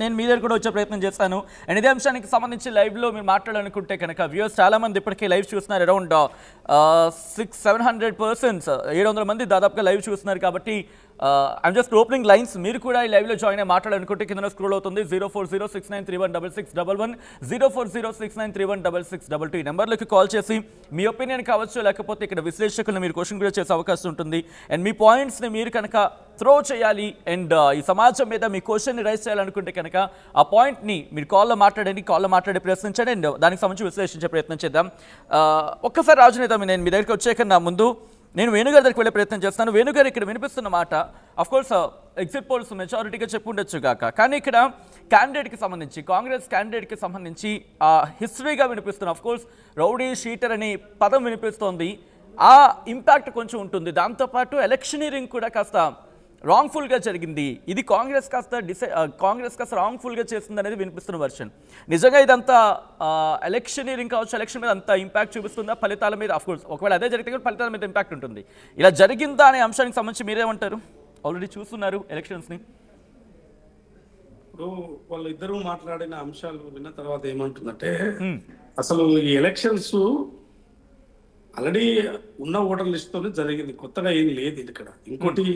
నేను మీ దగ్గర కూడా వచ్చే ప్రయత్నం చేస్తాను. అండ్ ఇదే అంశానికి సంబంధించి లైవ్లో మీరు మాట్లాడాలనుకుంటే కనుక వ్యూవర్స్ చాలా మంది ఇప్పటికే లైవ్ చూస్తున్నారు. అరౌండ్ 700 పర్సన్స్ 700 మంది దాదాపుగా లైవ్ చూస్తున్నారు. కాబట్టి ఐఎమ్ జస్ట్ ఓపెనింగ్ లైన్స్. మీరు కూడా ఈ లైవ్లో జాయిన్ అయ్యి మాట్లాడాలనుకుంటే కింద స్క్రోల్ అవుతుంది 0406931666 0406931666 ఈ నెంబర్లోకి కాల్ చేసి మీ ఒపీనియన్ కావచ్చు, లేకపోతే ఇక్కడ విశ్లేషకులను మీరు క్వశ్చన్ కూడా చేసే అవకాశం ఉంటుంది. అండ్ మీ పాయింట్స్ని మీరు కనుక త్రో చేయాలి అండ్ ఈ సమాజం మీద మీ క్వశ్చన్ని రైజ్ చేయాలనుకుంటే కనుక ఆ పాయింట్ని మీరు కాల్లో మాట్లాడే ప్రయత్నించండి అండ్ దానికి సంబంధించి విశ్లేషించే ప్రయత్నం చేద్దాం. ఒక్కసారి రాజనేత నేను మీ దగ్గరికి వచ్చే కన్నా ముందు నేను వేణుగారి దగ్గరికి వెళ్ళే ప్రయత్నం చేస్తాను. వేణుగారు ఇక్కడ వినిపిస్తున్న మాట అఫ్కోర్స్ ఎగ్జిట్ పోల్స్ మెజారిటీగా చెప్పుండొచ్చు కాక, కానీ ఇక్కడ క్యాండిడేట్కి సంబంధించి కాంగ్రెస్ క్యాండిడేట్కి సంబంధించి హిస్టరీగా వినిపిస్తున్న అఫ్కోర్స్ రౌడీ షీటర్ అనే పదం వినిపిస్తోంది. ఆ ఇంపాక్ట్ కొంచెం ఉంటుంది. దాంతోపాటు ఎలక్షనీరింగ్ కూడా కాస్త రాంగ్ఫుల్గా జరిగింది. ఇది కాంగ్రెస్ కాస్త రాంగ్ఫుల్గా చేస్తుంది అనేది వినిపిస్తున్న వర్షన్. నిజంగా ఇదంతా ఎలక్షనీరింగ్ కావచ్చు, ఎలక్షన్ మీద అంత ఇంపాక్ట్ చూపిస్తుందా ఫలితాల మీద? ఆఫ్కోర్స్ ఒకవేళ అదే జరిగితే కూడా ఫలితాల మీద ఇంపాక్ట్ ఉంటుంది. ఇలా జరిగిందా అనే అంశానికి సంబంధించి మీరేమంటారు? ఆల్రెడీ చూస్తున్నారు ఎలక్షన్స్ని. ఇప్పుడు వాళ్ళు ఇద్దరు మాట్లాడిన అంశాలు విన్న తర్వాత ఏమంటుందంటే అసలు ఈ ఎలక్షన్స్ ఆల్రెడీ ఉన్న ఓటర్ లిస్టుతోనే జరిగింది, కొత్తగా ఏం లేదు ఇక్కడ. ఇంకోటి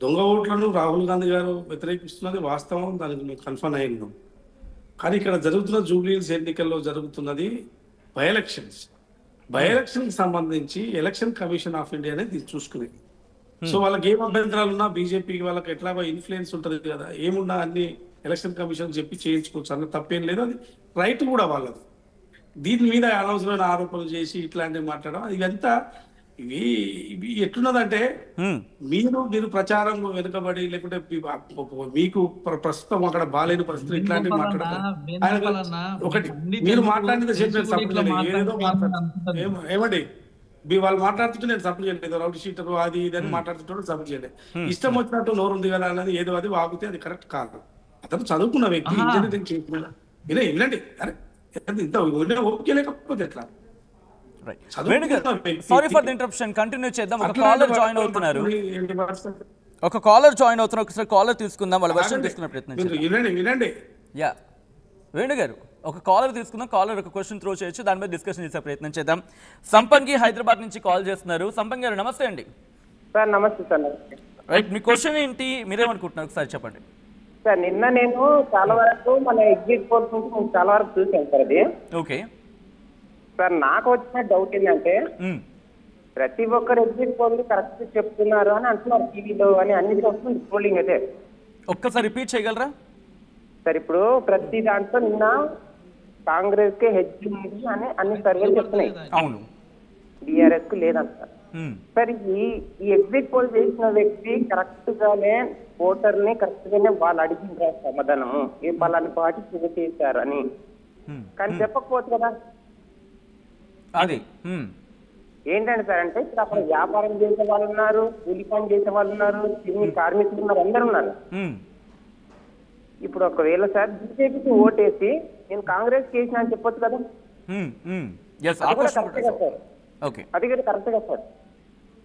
దొంగ ఓట్లను రాహుల్ గాంధీ గారు వ్యతిరేకిస్తున్నది వాస్తవం, దానికి మేము కన్ఫర్మ్ అయ్యిందాం. కానీ ఇక్కడ జరుగుతున్న జూబ్లీహిల్స్ ఎన్నికల్లో జరుగుతున్నది బై ఎలక్షన్కి సంబంధించి ఎలక్షన్ కమిషన్ ఆఫ్ ఇండియా అనేది దీన్ని చూసుకునేది. సో వాళ్ళకి ఏం అభ్యంతరాలు ఉన్నా బీజేపీకి వాళ్ళకి ఎట్లాగో ఇన్ఫ్లుయెన్స్ ఉంటుంది కదా, ఏమున్నా అన్ని ఎలక్షన్ కమిషన్ చెప్పి చేయించుకోవచ్చు, అన్న తప్పేం లేదు, అది రైట్ కూడా వాళ్ళది. దీని మీద అనవసరమైన ఆరోపణలు చేసి ఇట్లాంటివి మాట్లాడడం ఇదంతా ఇవి ఎట్లున్నదంటే మీరు ప్రచారం వెనుకబడి లేకుంటే మీకు ప్రస్తుతం అక్కడ బాలేని పరిస్థితులు ఇట్లాంటివి మాట్లాడతారు. ఒకటి మీరు మాట్లాడిన ఏదో ఏమండి వాళ్ళు మాట్లాడుతుంటే నేను సపోర్ట్ చేయలేదు, రౌడీ షీటర్ అది ఇది అని మాట్లాడుతుంటే సపోర్ట్ చేయలేదు. ఇష్టం వచ్చినట్టు నోరు ఉంది కదా అనేది ఏదో అది వాగితే అది కరెక్ట్ కాదు. అతను చదువుకున్న వ్యక్తి, ఇంజనీరింగ్ చేసిన వినండి. అరే ఇంత ఓకే లేకపోతే ఎట్లా? Sorry for the interruption, continue చేద్దాం. ఒక కాలర్ జాయిన్ అవుతున్నారు. ఒకసారి కాలర్ తీసుకుందాం, వాళ్ళ వర్షన్ తీసుకునే ప్రయత్నం వినండి. యా వేణు గారు ఒక కాలర్ తీసుకుందాం. కాలర్ ఒక క్వశ్చన్ త్రో చేయొచ్చు, దాని మీద డిస్కషన్ చేసే ప్రయత్నం చేద్దాం. సంపంగి హైదరాబాద్ నుంచి కాల్ చేస్తున్నారు. సంపంగి గారు నమస్తే అండి. సార్ నమస్తే సార్. రైట్, మీ క్వశ్చన్ ఏంటి, మీరేమనుకుంటున్నారు ఒకసారి చెప్పండి. సార్ నిన్న నేను చాలా వరకు మన ఎగ్జిట్ పోల్స్ నుంచి నేను చాలా వరకు చూసాను సార్. అది ఓకే సార్, నాకు వచ్చిన డౌట్ ఏంటంటే ప్రతి ఒక్కరు ఎగ్జిట్ పోల్ కరెక్ట్ చెప్తున్నారు అని అంటున్నారు టీవీలో అని అన్ని వస్తుంది పోలింగ్ అయితే. ఒక్కసారి రిపీట్ చేయగలరా సార్? ఇప్పుడు ప్రతి దాంట్లో నిన్న కాంగ్రెస్ కి హెచ్ ఉంది అని అన్ని సర్వేలు చెప్తున్నాయి. అవును, బీఆర్ఎస్ కు లేదంట సార్. ఈ ఎగ్జిట్ పోల్ చేసిన వ్యక్తి కరెక్ట్ గానే ఓటర్ని కరెక్ట్ గానే వాళ్ళు అడిగిన సమాధానం ఏ పలాని పార్టీ చేశారు అని, కానీ చెప్పకపోవచ్చు కదా. అది ఏంటంటే సార్ అంటే ఇప్పుడు అక్కడ వ్యాపారం చేసే వాళ్ళు ఉన్నారు, కూలి పని చేసే వాళ్ళు ఉన్నారు, చిన్ని కార్మికులు ఉన్నారు, అందరు ఉన్నారు. ఇప్పుడు ఒకవేళ సార్ బీజేపీకి ఓటేసి నేను కాంగ్రెస్ చేసిన అని చెప్పొచ్చు కదా. అది కూడా కరెక్ట్ కదా సార్. అది కూడా కరెక్ట్ కదా సార్.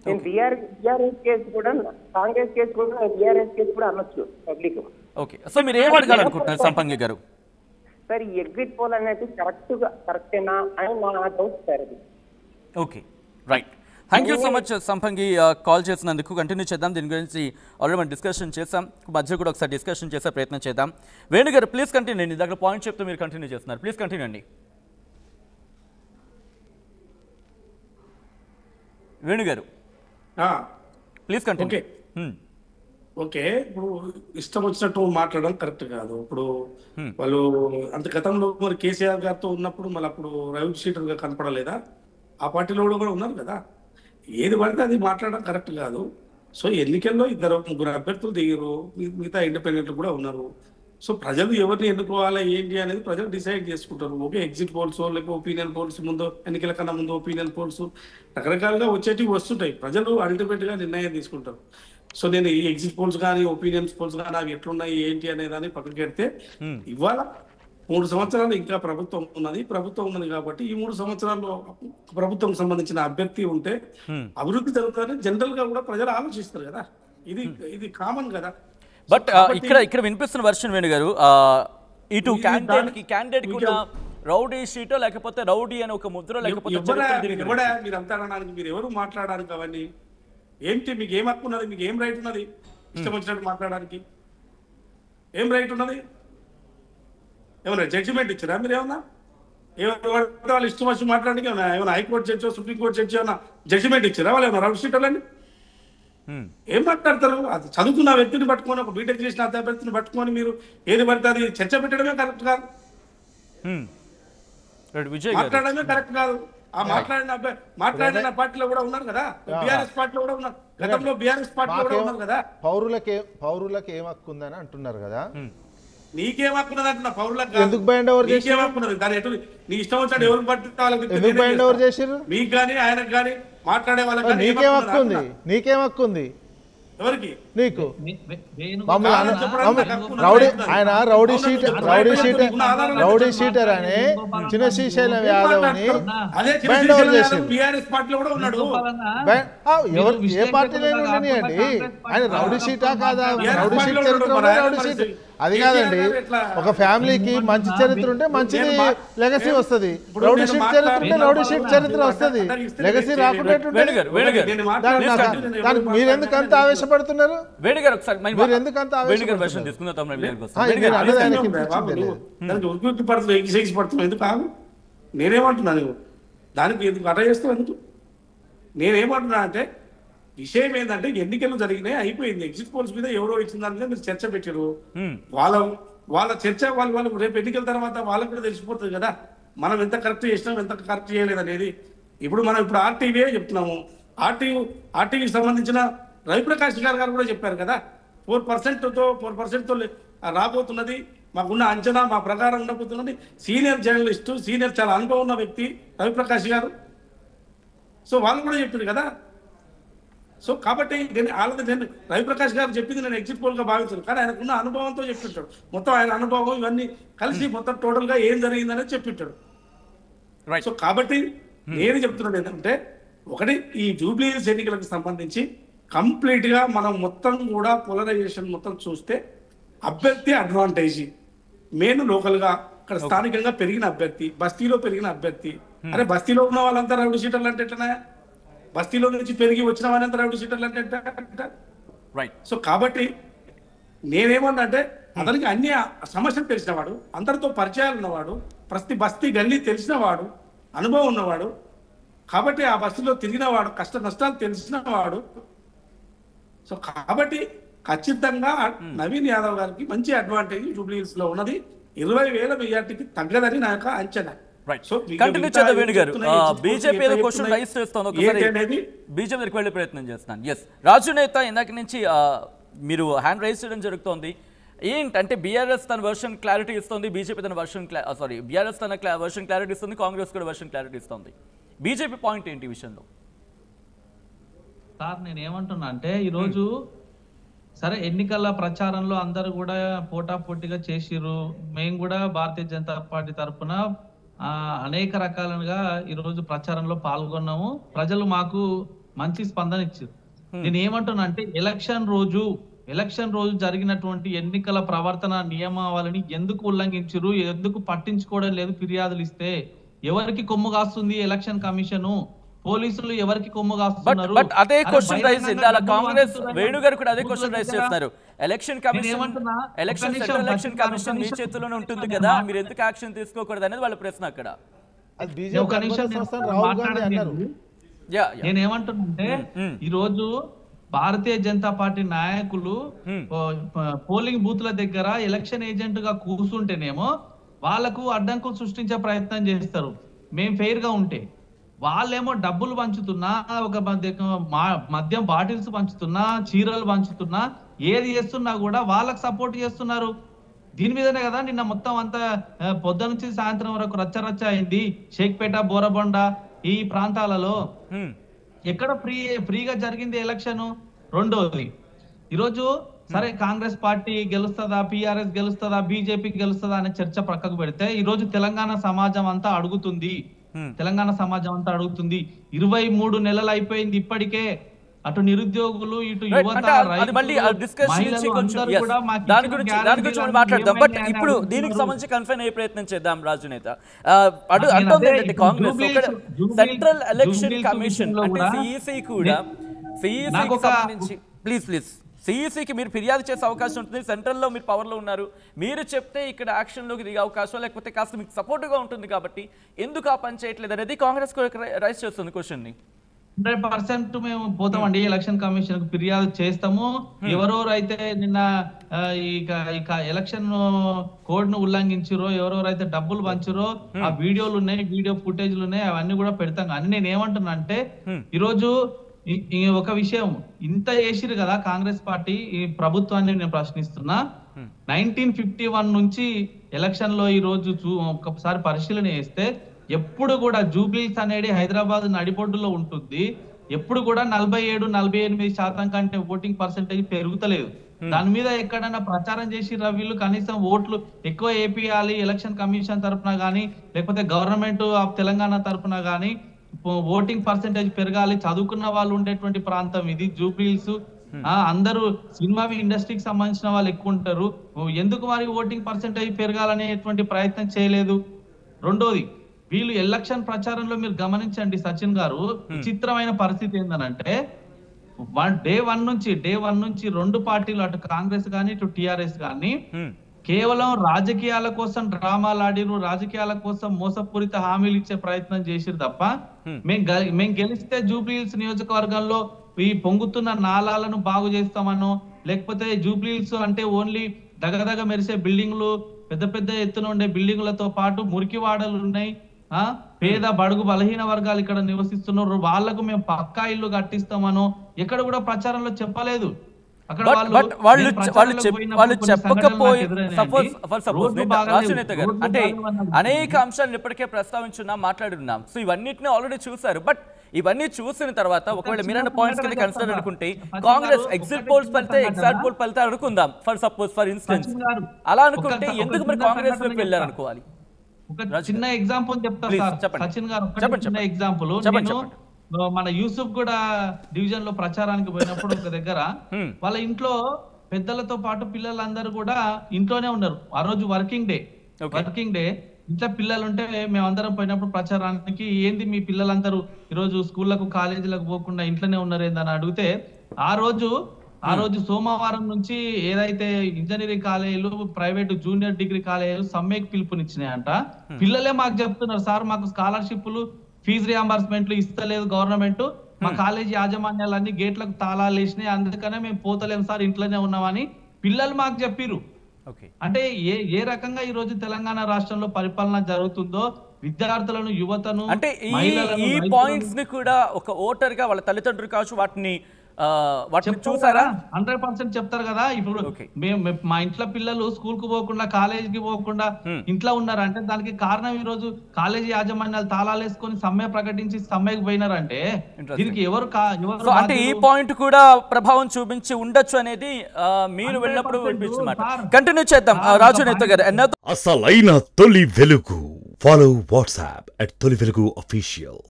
నేను బీఆర్ఎస్ కేసు కూడా కాంగ్రెస్ కేసు కూడా బీఆర్ఎస్ కేసు కూడా అనొచ్చు పబ్లిక్. ఓకే, సో మీరు ఏం అడగాలనుకుంటున్నారు సంపంగి గారు? సార్ ఈ ఎగ్జిట్ పోల్ అనేది కరెక్టేనా అని నా డౌట్ సార్. అది okay, right. Thank you so much సంపంగి, కాల్ చేసినందుకు. కంటిన్యూ చేద్దాం, దీని గురించి ఆల్రెడీ మనం డిస్కషన్ చేస్తాం, మధ్య కూడా ఒకసారి డిస్కషన్ చేసే ప్రయత్నం చేద్దాం. వేణు గారు ప్లీజ్ కంటిన్యూ అండి. దగ్గర పాయింట్ చెప్తే మీరు కంటిన్యూ చేస్తున్నారు, ప్లీజ్ కంటిన్యూ అండి. వేణు గారు ప్లీజ్ కంటిన్యూ. ఓకే, ఇప్పుడు ఇష్టం వచ్చినట్టు మాట్లాడడం కరెక్ట్ కాదు. ఇప్పుడు వాళ్ళు అంత గతంలో మరి కేసీఆర్ గారితో ఉన్నప్పుడు మళ్ళీ అప్పుడు రౌడీ షీటర్ గా కనపడలేదా? ఆ పార్టీలో కూడా ఉన్నారు కదా. ఏది పడితే అది మాట్లాడడం కరెక్ట్ కాదు. సో ఎన్నికల్లో 2-3 అభ్యర్థులు దిగారు, మిగతా ఇండిపెండెంట్లు కూడా ఉన్నారు. సో ప్రజలు ఎవరిని ఎన్నుకోవాలా ఏంటి అనేది ప్రజలు డిసైడ్ చేసుకుంటారు. ఓకే, ఎగ్జిట్ పోల్స్ లేకపోతే ఒపీనియన్ పోల్స్, ముందు ఎన్నికల కన్నా ముందు ఒపీనియన్ పోల్స్ రకరకాలుగా వచ్చేటివి వస్తుంటాయి. ప్రజలు అల్టిమేట్ గా నిర్ణయం తీసుకుంటారు. సో నేను ఈ ఎగ్జిట్ పోల్స్ కానీ ఒపీనియన్ పోల్స్ కానీ అవి ఎట్లున్నాయి ఏంటి అనే దాన్ని పక్కన పెడితే ఇవాళ 3 సంవత్సరాలు ఇంకా ప్రభుత్వం ఉన్నది కాబట్టి ఈ 3 సంవత్సరాల్లో ప్రభుత్వం సంబంధించిన అభ్యర్థి ఉంటే అభివృద్ధి జరుగుతుందని జనరల్ గా కూడా ప్రజలు ఆలోచిస్తారు కదా. ఇది కామన్ కదా. బట్ ఇక్కడ వినిపిస్తున్న వర్షన్ వేణు గారు ఇటు క్యాండిడేట్ కి ఉన్న రౌడీ షీటో లేకపోతే రౌడీ అని ఒక ముద్ర లేకపోతే మీరు అంతా అనడానికి మీరు ఎవరు మాట్లాడడానికి అవన్నీ ఏంటి? మీకు ఏం హక్కు ఉన్నది? మీకు ఏం రైట్ ఉన్నది ఇష్టం వచ్చినట్టు మాట్లాడడానికి? ఏం రైట్ ఉన్నది? ఏమన్నా జడ్జిమెంట్ ఇచ్చారా మీరు? ఏమన్నా వాళ్ళు ఇష్టం వచ్చి మాట్లాడడానికి ఏమైనా హైకోర్టు జడ్జి సుప్రీంకోర్టు జడ్జి ఏమన్నా జడ్జిమెంట్ ఇచ్చారా? వాళ్ళు ఏమన్నా రౌడీ షీటర్లని ఏం మాట్లాడతారు? అది చదువుకున్న వ్యక్తిని పట్టుకొని, ఒక బీటెక్ చేసిన అభ్యర్థిని పట్టుకొని మీరు ఏది పడితే అది చర్చ పెట్టడమే కరెక్ట్ కాదు, మాట్లాడడమే కరెక్ట్ కాదు. ఆ మాట్లాడిన పార్టీలో కూడా ఉన్నారు కదా, బీఆర్ఎస్ పార్టీలో కూడా ఉన్నారు, గతంలో బీఆర్ఎస్ పార్టీలో కూడా ఉన్నారు కదా. పౌరులకు ఏం హక్కు ఉందని అంటున్నారు కదా. నీకేం హక్కున్నది అంటున్నా? పౌరులకు ఎందుకు బైండ్ ఓవర్ నీకేం హక్కున్నది? దాని ఎటు నీ ఇష్టం వచ్చాడు ఎవరు పట్టి బైండ్ ఓవర్ చేసారు? మీకు కానీ ఆయనకు కానీ మాట్లాడే వాళ్ళకి నీకేం హక్కు ఉంది? నీకేం హక్కు ఉంది? ఎవరికి? నీకు. ఆయన రౌడీ షీటర్ అని చిన్న శ్రీశైలం యాదవ్ ని బైండ్ ఓవర్ చేసి బీఆర్ఎస్ పార్టీలో కూడా ఉన్నాడు. ఏ పార్టీలో ఉండనియండి, ఆయన రౌడీ షీటా కాదా? రౌడీ షీట్ చరిత్ర రౌడీ షీట్ అది కాదండి. ఒక ఫ్యామిలీకి మంచి చరిత్ర ఉంటే మంచిది లెగసీ వస్తుంది, రౌడీ షీట్ చరిత్ర ఉంటే రౌడీ షీట్ చరిత్ర వస్తుంది, లెగసీ రాకుండా మీరెందుకు అంత ఆవేశపడుతున్నారు? నేనేమంటున్నాను దానికి ఎందుకు అట చేస్తావు? ఎందుకు నేనేమంటున్నా అంటే విషయం ఏంటంటే ఎన్నికలు జరిగినాయి, అయిపోయింది. ఎగ్జిట్ పోల్స్ మీద ఎవరో ఇచ్చిన దాని మీద మీరు చర్చ పెట్టారు. వాళ్ళ చర్చ వాళ్ళు రేపు ఎన్నికల తర్వాత వాళ్ళకు కూడా తెలిసిపోతుంది కదా మనం ఎంత కరెక్ట్ చేసినాం, ఎంత కరెక్ట్ చేయలేదు అనేది. ఇప్పుడు ఆర్టీవీయే చెప్తున్నాము. ఆర్టీవీకి సంబంధించిన రవిప్రకాష్ గారు కూడా చెప్పారు కదా, 4% రాబోతున్నది, మాకున్న అంచనా మా ప్రకారం ఉండబోతున్నది. సీనియర్ జర్నలిస్టు, చాలా అనుభవం ఉన్న వ్యక్తి రవిప్రకాష్ గారు. సో వాళ్ళు కూడా చెప్పారు కదా. సో కాబట్టి రవిప్రకాష్ గారు చెప్పింది నేను ఎగ్జిట్ పోల్ గా భావించాను, కానీ ఆయనకున్న అనుభవంతో చెప్పింటాడు. మొత్తం ఆయన అనుభవం ఇవన్నీ కలిసి మొత్తం టోటల్ గా ఏం జరిగిందనేది చెప్పింటాడు. సో కాబట్టి నేను చెప్తున్నాను ఏంటంటే, ఒకటి ఈ జూబ్లీ హిల్స్ ఎన్నికలకు సంబంధించి కంప్లీట్ గా మనం మొత్తం కూడా పోలరైజేషన్ మొత్తం చూస్తే అభ్యర్థి అడ్వాంటేజ్ మెయిన్ లోకల్ గా అక్కడ స్థానికంగా పెరిగిన అభ్యర్థి, బస్తీలో పెరిగిన అభ్యర్థి. అరే బస్తీలో ఉన్న వాళ్ళంతా రౌడీ షీటర్లు అంటే ఎట్లా? బస్తీలో నుంచి పెరిగి వచ్చిన వాళ్ళంతా రౌడీ షీటర్లు అంటే ఎట్లా? సో కాబట్టి నేనేమన్నా అంటే అతనికి అన్ని సమస్యలు తెలిసినవాడు, అందరితో పరిచయాలు ఉన్నవాడు, ప్రతి బస్తీ గల్లీ తెలిసినవాడు, అనుభవం ఉన్నవాడు, కాబట్టి ఆ బస్తీలో తిరిగినవాడు, కష్ట నష్టాలు తెలిసినవాడు. సో కాబట్టి ఖచ్చితంగా నవీన్ యాదవ్ గారికి మంచి అడ్వాంటేజ్ జూబ్లీ హిల్స్ లో ఉన్నది. 20,000 మెజార్టీకి తగ్గదని నా యొక్క అంచనా. బీజేపీ క్వశ్చన్ రైస్ చేస్తాను, బీజేపీ దగ్గరికి వెళ్ళే ప్రయత్నం చేస్తున్నాను. ఎస్ రాజు నేత ఇందాక నుంచి మీరు హ్యాండ్ రైస్ చేయడం జరుగుతోంది. ఏంటంటే బీఆర్ఎస్ తన వర్షన్ క్లారిటీ ఇస్తుంది, బీజేపీ తన బీఆర్ఎస్ తన వర్షన్ క్లారిటీ ఇస్తుంది, కాంగ్రెస్ కూడా వర్షన్ క్లారిటీ ఇస్తుంది. బీజేపీ పాయింట్ ఏంటి ఈ విషయంలో? సార్ నేను ఏమంటున్నా అంటే, ఈరోజు సరే ఎన్నికల ప్రచారంలో అందరూ కూడా పోటాపోటీగా చేసిర్రు. మేము కూడా భారతీయ జనతా పార్టీ తరఫున అనేక రకాలుగా ఈరోజు ప్రచారంలో పాల్గొన్నాము. ప్రజలు మాకు మంచి స్పందన ఇచ్చారు. నేను ఏమంటున్నా అంటే, ఎలక్షన్ రోజు జరిగినటువంటి ఎన్నికల ప్రవర్తన నియమావళిని ఎందుకు ఉల్లంఘించారు, ఎందుకు పట్టించుకోవడం లేదు? ఫిర్యాదులు ఇస్తే ఎవరికి కొమ్ము కాస్తుంది ఎలక్షన్ కమిషన్? పోలీసులు ఎవరికి కొమ్ము కాస్తున్నారు? బట్ అదే క్వశ్చన్ రైజ్ ఇందాల కాంగ్రెస్ వేణు గారు కూడా అదే క్వశ్చన్ రైజ్ చేస్తున్నారు. ఎలక్షన్ కమిషన్ మీ చేతిలోనే ఉంటుంది కదా, మీరు ఎందుకు యాక్షన్ తీసుకోకూడదు అనేది వాళ్ళ ప్రశ్న అక్కడ. నేనేమంటున్నా, ఈ రోజు భారతీయ జనతా పార్టీ నాయకులు పోలింగ్ బూత్ల దగ్గర ఎలక్షన్ ఏజెంట్ గా కూర్చుంటేనేమో వాళ్లకు అడ్డంకులు సృష్టించే ప్రయత్నం చేస్తారు. మేం ఫెయిర్ గా ఉంటే వాళ్ళేమో డబ్బులు పంచుతున్నా, ఒక మద్యం బాటిల్స్ పంచుతున్నా, చీరలు పంచుతున్నా, ఏది చేస్తున్నా కూడా వాళ్ళకి సపోర్ట్ చేస్తున్నారు. దీని మీదనే కదా నిన్న మొత్తం అంతా పొద్దు నుంచి సాయంత్రం వరకు రచ్చ అయింది. షేక్పేట, బోరబండ ఈ ప్రాంతాలలో ఎక్కడ ఫ్రీగా జరిగింది ఎలక్షన్. రెండోది, ఈరోజు సరే కాంగ్రెస్ పార్టీ గెలుస్తుందా, పిఆర్ఎస్ గెలుస్తుందా, బీజేపీ గెలుస్తుందా అనే చర్చ పక్కకు పెడితే, ఈరోజు తెలంగాణ సమాజం అంతా అడుగుతుంది 23 నెలలు అయిపోయింది. ఇప్పటికే అటు నిరుద్యోగులు ఇటు Right. యువత అంటే అది మళ్ళీ ఆ discussion నుంచి కొంచెం yes. దాని గురించి మనం మాట్లాడదాం. బట్ ఇప్పుడు దీనికి సంబంధించి కన్ఫైన్ అయ్యే ప్రయత్నం చేద్దాం రాజు నేత. అంటుంది ఏంటంటే కాంగ్రెస్ సెంట్రల్ ఎలక్షన్ కమిషన్ అంటే సిఈసి కూడా సిఈసికి సంబంధించి ప్లీజ్ సిఈసికి మీరు ఫిర్యాదు చేసే అవకాశం ఉంటుంది. సెంట్రల్లో మీరు పవర్లో ఉన్నారు, మీరు చెప్తే ఇక్కడ యాక్షన్లోకి దిగే అవకాశం లేకపోతే కాస్త మీకు సపోర్ట్గా ఉంటుంది కాబట్టి ఎందుకు ఆ పని చేయట్లేదు అనేది కాంగ్రెస్ రైస్ చేస్తుంది క్వశ్చన్ని. 100% మేము పోతామండి ఎలక్షన్ కమిషన్ కు ఫిర్యాదు చేస్తాము. ఎవరెవరైతే నిన్న ఇక ఎలక్షన్ కోడ్ ను ఉల్లంఘించారో, ఎవరెవరైతే డబ్బులు పంచారో ఆ వీడియోలు ఉన్నాయి, వీడియో ఫుటేజ్లు ఉన్నాయి, అవన్నీ కూడా పెడతాం. అని నేను ఏమంటున్నా అంటే ఈరోజు ఒక విషయం ఇంత చేసిరు కదా కాంగ్రెస్ పార్టీ ఈ ప్రభుత్వాన్ని నేను ప్రశ్నిస్తున్నా. 1951 నుంచి ఎలక్షన్ లో ఈ రోజు ఒకసారి పరిశీలన చేస్తే ఎప్పుడు కూడా జూబ్లీస్ అనేది హైదరాబాద్ నడిబొడ్డులో ఉంటుంది. ఎప్పుడు కూడా 47-48% కంటే ఓటింగ్ పర్సెంటేజ్ పెరుగుతలేదు. దాని మీద ఎక్కడైనా ప్రచారం చేసి వీళ్ళు కనీసం ఓట్లు ఎక్కువ వేపియాలి ఎలక్షన్ కమిషన్ తరఫున గానీ లేకపోతే గవర్నమెంట్ ఆఫ్ తెలంగాణ తరఫున గానీ ఓటింగ్ పర్సెంటేజ్ పెరగాలి, చదువుకున్న వాళ్ళు ఉండేటువంటి ప్రాంతం ఇది జూబ్లీస్. అందరూ సినిమా ఇండస్ట్రీకి సంబంధించిన వాళ్ళు ఎక్కువ ఉంటారు. ఎందుకు మరి ఓటింగ్ పర్సెంటేజ్ పెరగాలనేటువంటి ప్రయత్నం చేయలేదు? రెండోది, వీళ్ళు ఎలక్షన్ ప్రచారంలో మీరు గమనించండి సచిన్ గారు, విచిత్రమైన పరిస్థితి ఏంటంటే డే వన్ నుంచి రెండు పార్టీలు అటు కాంగ్రెస్ కానీ ఇటు టిఆర్ఎస్ కానీ కేవలం రాజకీయాల కోసం డ్రామాలు ఆడిరు, రాజకీయాల కోసం మోసపూరిత హామీలు ఇచ్చే ప్రయత్నం చేసిరు తప్ప మేము గెలిస్తే జూబ్లీహిల్స్ నియోజకవర్గంలో ఈ పొంగుతున్న నాలాలను బాగు చేస్తామనో లేకపోతే జూబ్లీహిల్స్ అంటే ఓన్లీ దగదగ మెరిసే బిల్డింగ్లు పెద్ద పెద్ద ఎత్తున ఉండే బిల్డింగ్లతో పాటు మురికి వాడలు ఉన్నాయి, పేద బడుగు బలహీన వర్గాలు ఇక్కడ నివసిస్తున్నారు, వాళ్లకు మేము పక్కా ఇల్లు కట్టిస్తామనో ఎక్కడ కూడా ప్రచారంలో చెప్పలేదు. వాళ్ళు చెప్పకపోయినా అంటే అనేక అంశాలను ఇప్పటికే ప్రస్తావించున్నాం, మాట్లాడున్నాం. సో ఇవన్నిటిని ఆల్రెడీ చూసారు. బట్ ఇవన్నీ చూసిన తర్వాత ఒకవేళ మీరన్న పాయింట్స్ కింద కన్సిడర్ అనుకుంటే కాంగ్రెస్ ఎగ్జిట్ పోల్స్ ఫలితే ఎగ్జాక్ట్ పోల్ ఫలితే అనుకుందాం ఫర్ ఇన్స్టెన్స్. అలా అనుకుంటే ఎందుకు మరి కాంగ్రెస్ వైపు వెళ్ళారు అనుకోవాలి? ఒక చిన్న ఎగ్జాంపుల్ చెప్తా సచిన్ గారు, చిన్న ఎగ్జాంపుల్. మన యూసుఫ్ కూడా డివిజన్ లో ప్రచారానికి పోయినప్పుడు ఒక దగ్గర వాళ్ళ ఇంట్లో పెద్దలతో పాటు పిల్లలందరూ కూడా ఇంట్లోనే ఉన్నారు. ఆ రోజు వర్కింగ్ డే ఇంట్లో పిల్లలు ఉంటే మేమందరం పోయినప్పుడు ప్రచారానికి ఏంది మీ పిల్లలందరూ ఈరోజు స్కూళ్లకు కాలేజీలకు పోకుండా ఇంట్లోనే ఉన్నారు ఏందని అడిగితే ఆ రోజు సోమవారం నుంచి ఏదైతే ఇంజనీరింగ్ కాలేజీలు ప్రైవేట్ జూనియర్ డిగ్రీ కాలేజీలు సమ్మెకి పిలుపునిచ్చినాయంట. పిల్లలే మాకు చెప్తున్నారు, సార్ మాకు స్కాలర్షిప్లు ఫీజు రియంబర్స్మెంట్లు ఇస్తలేదు గవర్నమెంట్, మా కాలేజీ యాజమాన్యాలన్నీ గేట్లకు తాళాలు వేసినాయి, అందుకనే మేము పోతలేం సార్ ఇంట్లోనే ఉన్నామని పిల్లలు మాకు చెప్పిరు. అంటే ఏ రకంగా ఈ రోజు తెలంగాణ రాష్ట్రంలో పరిపాలన జరుగుతుందో విద్యార్థులను యువతను అంటే ఈ పాయింట్స్ ని కూడా ఒక ఓటర్ గా వాళ్ళ తల్లిదండ్రులు కావచ్చు వాటిని చూసారా? 100% చెప్తారు కదా. ఇప్పుడు మా ఇంట్లో పిల్లలు స్కూల్ కు పోకుండా కాలేజీకి పోకుండా ఇంట్లో ఉన్నారంటే దానికి కారణం ఈ రోజు కాలేజీ యాజమాన్యాలు తాళాలు వేసుకొని సమ్మె ప్రకటించి సమ్మెకి పోయినారంటే దీనికి ఎవరు అంటే ఈ పాయింట్ కూడా ప్రభావం చూపించి ఉండొచ్చు అనేది మీరు వెళ్ళినప్పుడు వినిపించమాట. కంటిన్యూ చేద్దాం రాజు నేత గారు. అసలైన తొలి వెలుగు. ఫాలో వాట్సాప్ @తొలి వెలుగు official.